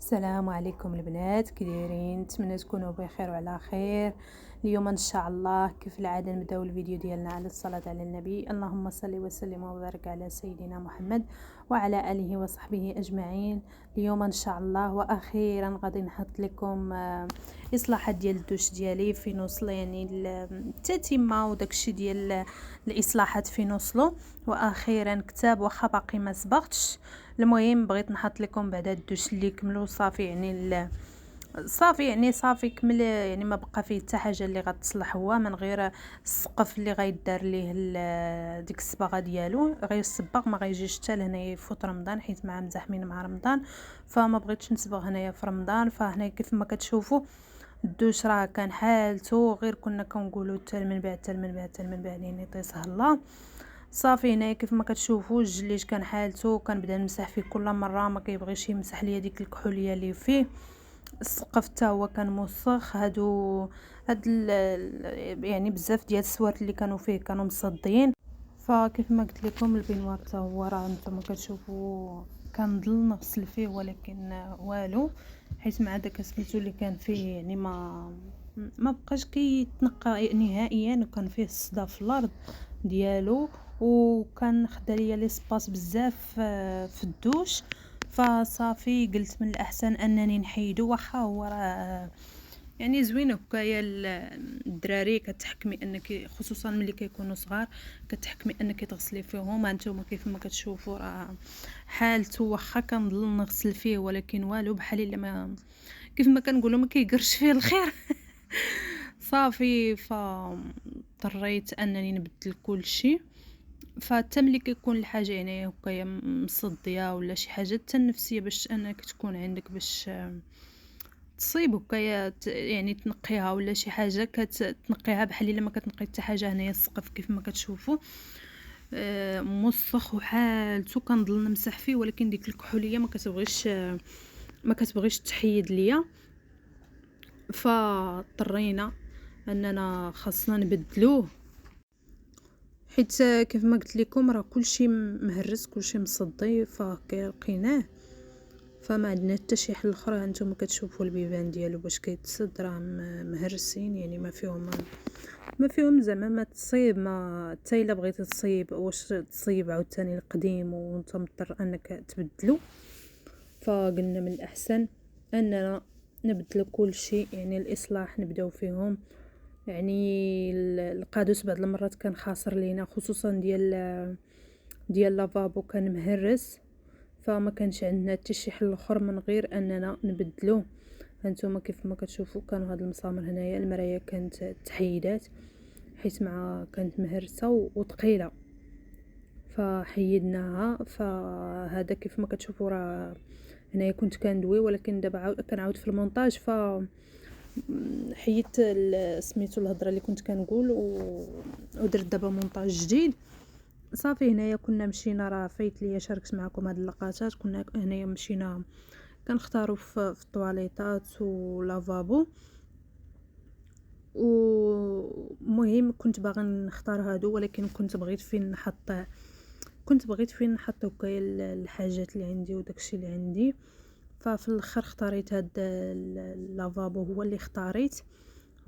السلام عليكم البنات، كي دايرين؟ نتمنى تكونوا بخير وعلى خير. اليوم ان شاء الله كيف العاده نبداو الفيديو ديالنا على الصلاه على النبي. اللهم صل وسلم وبارك على سيدنا محمد وعلى اله وصحبه اجمعين. اليوم ان شاء الله واخيرا غادي نحط لكم اصلاحات ديال الدوش ديالي فين وصل، يعني التتمه وداكشي ديال الاصلاحات فين وصلوا. واخيرا كتاب واخا باقي ما صبغتش. المهم بغيت نحط لكم بعدا الدوش اللي كملوا صافي، يعني صافي كمل، يعني ما بقى فيه حتى حاجه اللي غتصلح، هو من غير السقف اللي غيدار ليه ديك الصباغه ديالو، غير الصباغ ما غيجيش حتى لهنايا يفوت رمضان، حيت مع مزاحمين مع رمضان فما بغيتش نصبغ هنايا في رمضان. فهنا كيف ما كتشوفوا الدوش راه كان حالته غير كنا كنقولوا حتى المنبع لين يطيسه الله. صافي هنايا كيف ما كتشوفوا الجليج كان حالته، كنبدا نمسح فيه كل مره، ما كيبغيش يمسح ليا ديك الكحوليه اللي فيه. السقف حتى هو كان موسخ، يعني بزاف ديال السوات اللي كانوا فيه كانوا مصديين. فكيف ما قلت لكم البنوار حتى هو راه نتوما كتشوفوا كنضل نغسل فيه ولكن والو، حيت مع داك سميتو اللي كان فيه يعني ما بقاش كيتنقى نهائيا، وكان فيه الصدى في الارض ديالو، وكان خدا ليا لي سباس بزاف في الدوش. فصافي قلت من الاحسن انني نحيدو، واخا هو راه يعني زوين هكايا. الدراري كتحكمي انك خصوصا ملي كيكونوا صغار كتحكمي انك تغسلي فيهم. هانتوما كيف ما كتشوفوا راه حالته واخا كنضل نغسل فيه ولكن والو، بحال الا ما كيف ما كنقولوا ما كيقرش فيه الخير. صافي اضطريت انني نبدل كل شيء. فحتى ملي كيكون الحاجه يعني هكايا مصديه ولا شي حاجه، حتى النفسيه باش انك تكون عندك باش تصيب هكايا يعني تنقيها ولا شي حاجه كتنقيها بحال الا ما كتنقي حتى حاجه. هنايا السقف كيف ما كتشوفوا موسخ وحالته كنضل نمسح فيه، ولكن ديك الكحوليه ما كتبغيش تحيد ليا. فاضطرينا اننا خاصنا نبدلوه، حيت كيف ما قلت لكم راه كلشي مهرس كلشي مصدي فلقيناه. فما عندنا حتى شي حل اخرى. هانتوما كتشوفوا البيبان ديالو باش كيتصد راه مهرسين، يعني ما فيهم زعما ما تصيب، ما حتى الا بغيتي تصيب واش تصيب عاوتاني القديم وانت مضطر انك تبدلو. فقلنا من الاحسن اننا نبدلو كل شيء، يعني الاصلاح نبداو فيهم. يعني القادوس بعض المرات كان خاسر لينا، خصوصا ديال لافابو كان مهرس، فما كانش عندنا حتى شي حل اخر من غير اننا نبدلوه. هانتوما كيف ما كتشوفوا كانوا هاد المسامر هنايا المرايه كانت تحيدات حيت مع كانت مهرسه وثقيله، فحيدناها. فهذا كيف ما كتشوفوا راه هنايا كنت كندوي، ولكن دابا كنعاود في المونتاج ف حيدت سميتو الهضره اللي كنت كنقول ودرت دابا مونتاج جديد. صافي هنايا كنا مشينا، راه فايت ليا شاركت معكم هاد اللقطات. كنا هنايا مشينا كنختاروا في الطواليطات ولافابو، ومهم كنت باغا نختار هادو، ولكن كنت بغيت فين نحط هكايا الحاجات اللي عندي وداكشي اللي عندي. ففي الاخر اختاريت هاد اللافابو، هو اللي اختاريت،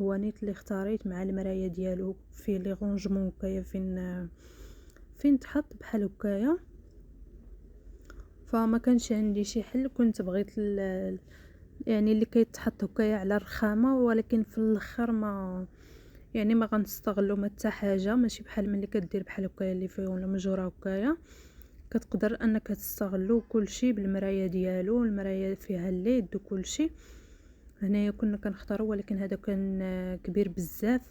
هو نيت اللي اختاريت مع المرايه ديالو فيه لي غونجمون هكايا فين تحط بحال هكايا. فما كانش عندي شي حل، كنت بغيت يعني اللي كيتحط هكايا على الرخامه، ولكن في الاخر ما غنستغلو ما حتى حاجه، ماشي بحال ملي كدير بحال هكايا اللي فيه ولا مجوره هكايا كتقدر انك تستغلو كلشي بالمرايه ديالو. المرايه فيها الليد وكلشي. هنايا كنا كنختاروا، ولكن هذا كان كبير بزاف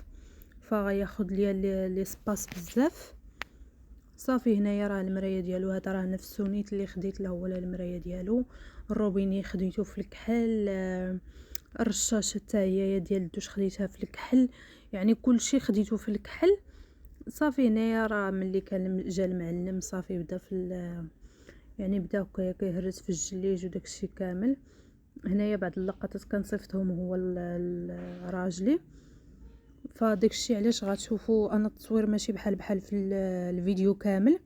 فغياخد ليا لي سباس بزاف. صافي هنايا راه المرايه ديالو هذا راه نفس نيت اللي خديت له ولا المرايه ديالو. الروبيني خديته في الكحل، الرشاشه حتى هي ديال الدوش خديتها في الكحل، يعني كلشي خديته في الكحل. صافي هنايا راه ملي كان جا المعلم صافي بدا يعني بدا هكايا كيهرس في الجليج وداكشي كامل. هنايا بعض اللقطات كنصيفطهم هو راجلي. فداك الشيء علاش غتشوفوا انا التصوير ماشي بحال في الفيديو كامل.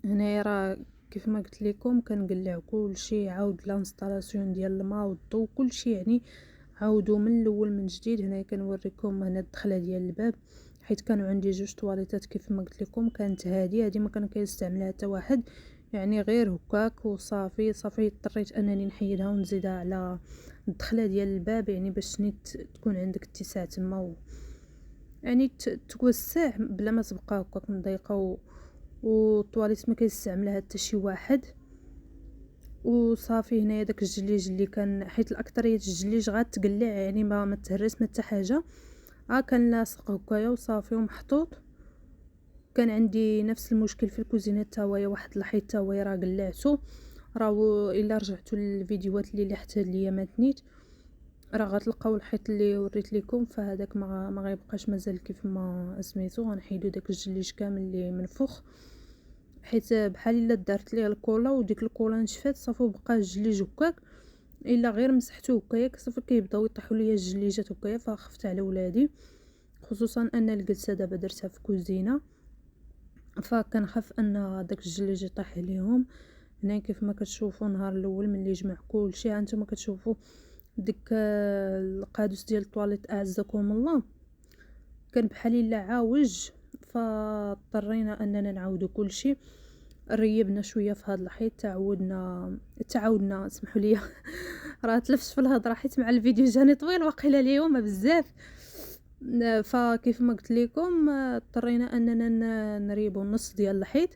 هنايا راه كيف ما قلت لكم كنقلع كلشي، عاود لانستالاسيون ديال الماء والضو كلشي، يعني عاودو من الاول من جديد. هنايا كنوريكم هنا الدخله ديال الباب، حيت كانوا عندي جوج طواليطات كيف ما قلت لكم. كانت هذه ما كان كيستعملها حتى واحد، يعني غير هكاك وصافي. اضطريت انني نحيدها ونزيدها على الدخله ديال الباب، يعني باش نيت تكون عندك اتساع تما يعني توسع بلا ما تبقى هكاك مضيقه والطواليت ما كيستعملها حتى شي واحد. وصافي هنايا داك الجليج اللي كان، حيت الاكثريه الجليج غتقلع يعني ما تهرس ما حتى حاجه، كان لاصق هكايا وصافي ومحطوط. كان عندي نفس المشكل في الكوزينه حتى هو، واحد الحيط حتى هو راه قلعته. راه الا رجعتوا للفيديوهات اللي لحت هاد الايامات نيت راه غتلقاو الحيط اللي وريت لكم، فهذاك ما غيبقاش مازال كيف ما سميتو. غنحيدو داك الجليج كامل اللي منفوخ، حيت بحال الا دارت ليه الكولا وديك الكولا نشفات صافي بقى الجليج هكاك، الا غير مسحتو هكايا صافي كيبداو يطيحوا ليا الجليجات هكايا. فخفت على ولادي، خصوصا ان الجلسه دابا درتها في كوزينه، فكنخاف ان داك الجليج يطيح عليهم. هنا كيف ما كتشوفوا نهار الاول ملي جمع كلشي، ها نتوما كتشوفوا ديك القادوس ديال الطواليت اعزكم الله كان بحال الا عاوج، فاضطرينا اننا نعاودو كلشي. ريبنا شويه في هذا الحيط، تعاودنا اسمحوا لي راه تلفت في الهضره حيت مع الفيديو جاني طويل واقيلا اليوم بزاف. فكيف ما قلت لكم اضطرينا اننا نريبو النص ديال الحيط.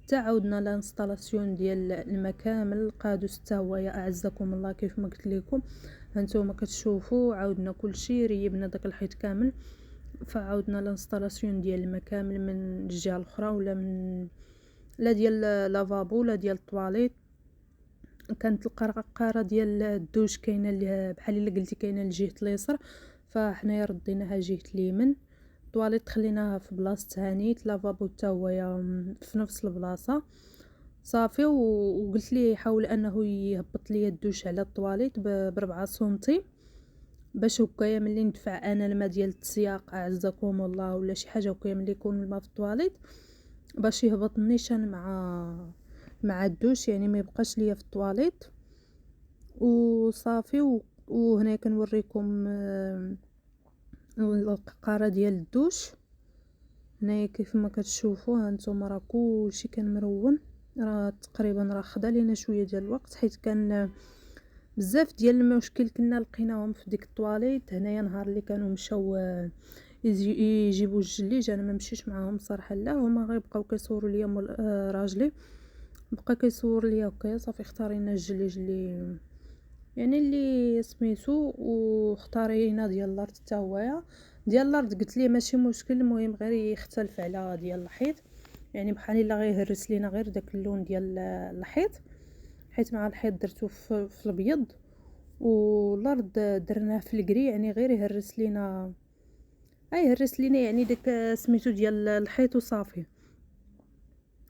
تعاودنا لانستالاسيون ديال الماء كامل. القادوس حتى هو يا اعزكم الله كيف ما قلت لكم هانتوما كتشوفوا عاودنا كلشي، ريبنا داك الحيط كامل. فعاودنا لانستالاسيون ديال الماء كامل من الجهه الاخرى، ولا من لا ديال لافابو لا ديال الطواليت. كانت القرقاره ديال الدوش كاينه اللي بحال الا قلتي كاينه لجهه اليسار، فحنايا رديناها جهه اليمين. الطواليت خليناها في بلاصتها نيت، لافابو حتى هو في نفس البلاصه صافي. وقلت ليه يحاول انه يهبط لي الدوش على الطواليت ب4 سنتي، باش هكايا ملي ندفع انا الماء ديال التسياق اعزكم الله ولا شي حاجه هكايا ملي يكون الماء في الطواليت باش يهبط النيشان مع الدوش، يعني ما يبقاش ليا في الطواليت وصافي. وهنا كنوريكم القاره ديال الدوش. هنايا كيف ما كتشوفوا هانتوما راه كلشي كان مرون، راه تقريبا راه خدا لينا شويه ديال الوقت، حيت كان بزاف ديال المشكل كنا لقيناهم في ديك الطواليت. هنايا نهار اللي كانوا مشاو يجيبوا الجليج انا ما مشيش معاهم صراحه، لا هما غير بقاو كيصوروا ليا راجلي بقى كيصور ليا هكايا. صافي اختارينا الجليج اللي يعني اللي سميتو، واختارينا ديال الارض حتى هويا. ديال الارض قلت ليه ماشي مشكل، المهم غير يختلف على ديال الحيط، يعني بحال الا غيهرس لينا غير داك اللون ديال الحيط، حيت مع الحيط درتو في الابيض والارض درناه في الكري، يعني غير يهرس لينا يعني داك سميتو ديال الحيط وصافي.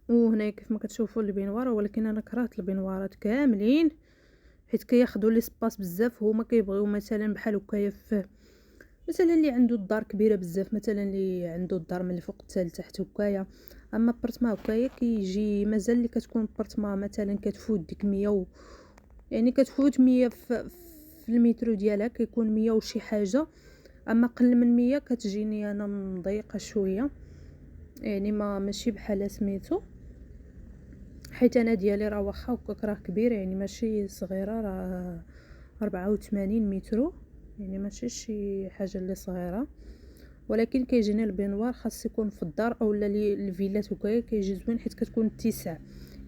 وهنا كيف ما كتشوفوا البنوار، ولكن انا كرهت البنوارات كاملين حيت كياخذوا لي سباس بزاف. هما كيبغيو مثلا بحال هكايا مثلا اللي عنده الدار كبيره بزاف، مثلا اللي عنده الدار من الفوق حتى لتحت هكايا. اما برتما هكايا كيجي مازال اللي كتكون برتما مثلا كتفوت ديك 100 يعني كتفوت 100 في المترو ديالها كيكون 100 وشي حاجه. اما قل من 100 كتجيني انا مضيقه شويه، يعني ماشي بحال سميتو. حيت انا ديالي راه واخا هكاك راه كبير، يعني ماشي صغيره، راه 84 مترو، يعني ماشي شي حاجه اللي صغيره. ولكن كيجيني البنوار خاص يكون في الدار او لي الفيلات هكايا كيجي زوين، حيت كتكون اتساع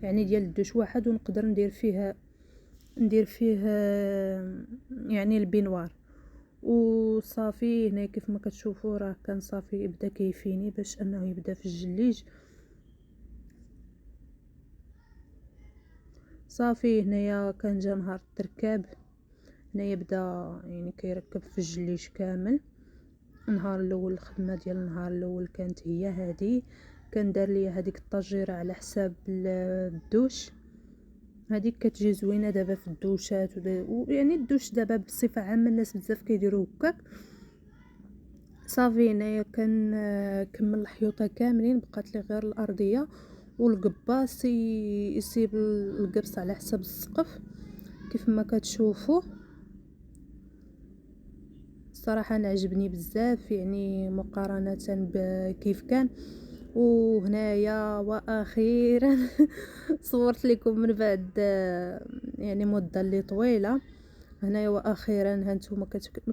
يعني ديال الدوش واحد ونقدر ندير فيه يعني البنوار وصافي. هنا كيف ما كتشوفوا راه كان صافي بدا كيفيني باش انه يبدا في الجليج صافي. هنايا كان جا نهار التركاب، هنايا بدا يعني كيركب في الجليج كامل. النهار الاول الخدمه ديال النهار الاول كانت هي هذه، كان دار لي هذيك الطاجيره على حساب الدوش، هذيك كتجي زوينه دابا في الدوشات ويعني الدوش دابا بصفه عامه الناس بزاف كيديروا هكاك صافي. هنايا كان كمل الحيوطه كاملين، بقات لي غير الارضيه والقباص يصيب القرص على حسب السقف كيف ما كتشوفوا. الصراحه انا عجبني بزاف يعني مقارنه بكيف كان. وهنايا واخيرا صورت لكم من بعد يعني مده اللي طويله. هنايا واخيرا هانتوما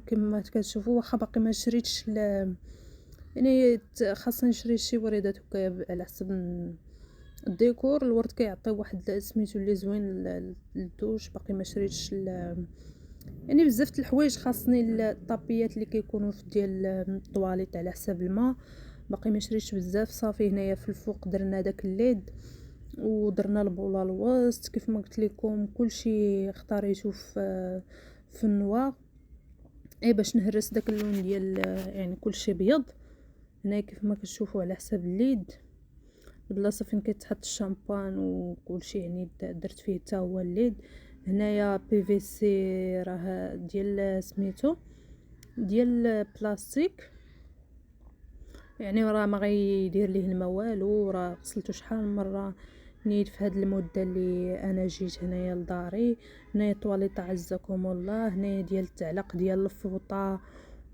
كما كتشوفوا، واخا باقي ما شريتش يعني خاصني نشري شي وريدات هكا على حسب الديكور. الورد كيعطي واحد سميتو اللي زوين للدوش. باقي ما شريتش يعني بزاف د الحوايج. خاصني الطابيات اللي كيكونوا في ديال الطواليت على حساب الماء. باقي ما شريتش بزاف. صافي هنايا في الفوق درنا داك الليد ودرنا البوله الوسط كيف ما قلت لكم. كلشي اختاريته في النوار باش نهرس داك اللون ديال يعني كلشي بيض. هنا كيف ما كتشوفوا على حساب الليد البلاصه فين كيتحط الشامبان وكلشي يعني درت فيه حتى هو الليد. هنايا بي في سي راه ديال سميتو ديال بلاستيك يعني راه ما غيدير ليه الماء والو. راه غسلته شحال من مره نيت في هاد المده اللي انا جيت هنايا لداري. هنايا الطواليط عزكم الله. هنايا ديال التعلق ديال الفوطه،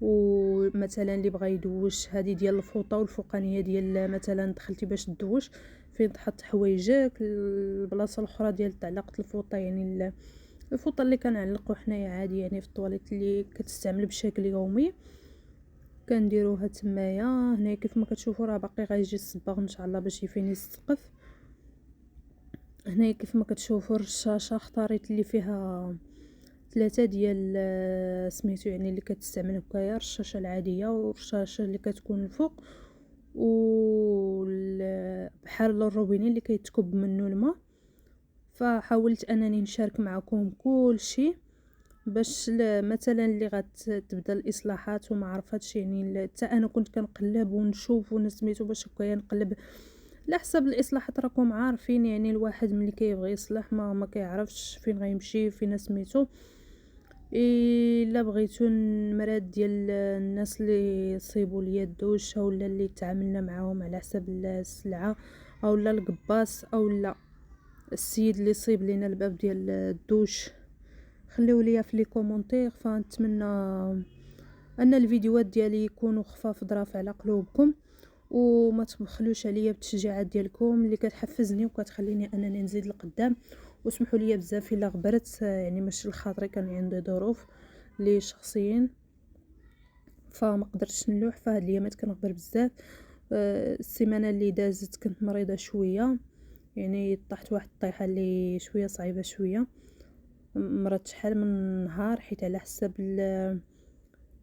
ومثلا اللي بغى يدوش هذه ديال الفوطه، والفوقانيه ديال مثلا دخلتي باش تدوش فين تحط حوايجك. البلاصه الاخرى ديال تعلقه الفوطه يعني الفوطه اللي كنعلقوا حنايا عادي يعني في الطواليت اللي كتستعمل بشكل يومي كنديروها تمايا. هنا كيف ما كتشوفوا راه باقي غيجي الصباغ ان شاء الله باش يفيني السقف. هنا كيف ما كتشوفوا الرشاشه اختاريت اللي فيها 3 ديال سميتو يعني اللي كتستعمل هكايا الرشاشه العاديه والرشاشه اللي كتكون الفوق بحال الروبيني اللي كيتكب منه الماء. فحاولت انني نشارك معكم كل شيء باش مثلا اللي غتبدا الاصلاحات وما عرفتش يعني حتى انا كنت كنقلب ونشوف ونسميتو باش هكايا نقلب على حسب الاصلاحات. راكم عارفين يعني الواحد ملي كيبغي يصلح ما كيعرفش فين غيمشي فين سميتو. الا بغيتو المراد ديال الناس اللي يصيبوا ليا الدوش اولا اللي تعاملنا معاهم على حسب السلعه اولا القباص اولا السيد اللي يصيب لينا الباب ديال الدوش، خليو ليا في لي كومونتير. فنتمنى ان الفيديوهات ديالي يكونوا خفاف ظراف على قلوبكم، وما تبخلوش عليا بالتشجيعات ديالكم اللي كتحفزني وكتخليني انني نزيد لقدام. واسمحوا لي بزاف الا غبرت يعني ماشي لخاطري، كان عندي ظروف لي شخصيين فما قدرتش نلوح. فهاد الايامات كنغبر بزاف. السيمانه اللي دازت كنت مريضه شويه يعني طحت واحد الطيحه اللي شويه صعيبه شويه. مرضت شحال من نهار حيت على حسب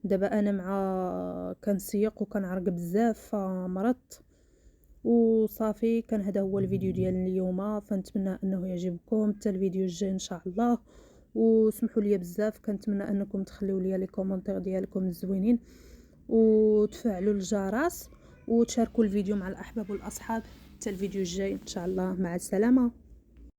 دابا انا مع كنسيق وكنعرق بزاف فمرضت وصافي. كان هذا هو الفيديو ديال اليوم. فنتمنى انه يعجبكم حتى الفيديو الجاي ان شاء الله. وسمحوا لي بزاف كنتمنى انكم تخليوا لي لي كومونتير ديالكم الزوينين وتفعلوا الجرس وتشاركوا الفيديو مع الاحباب والاصحاب. حتى الفيديو الجاي ان شاء الله. مع السلامه.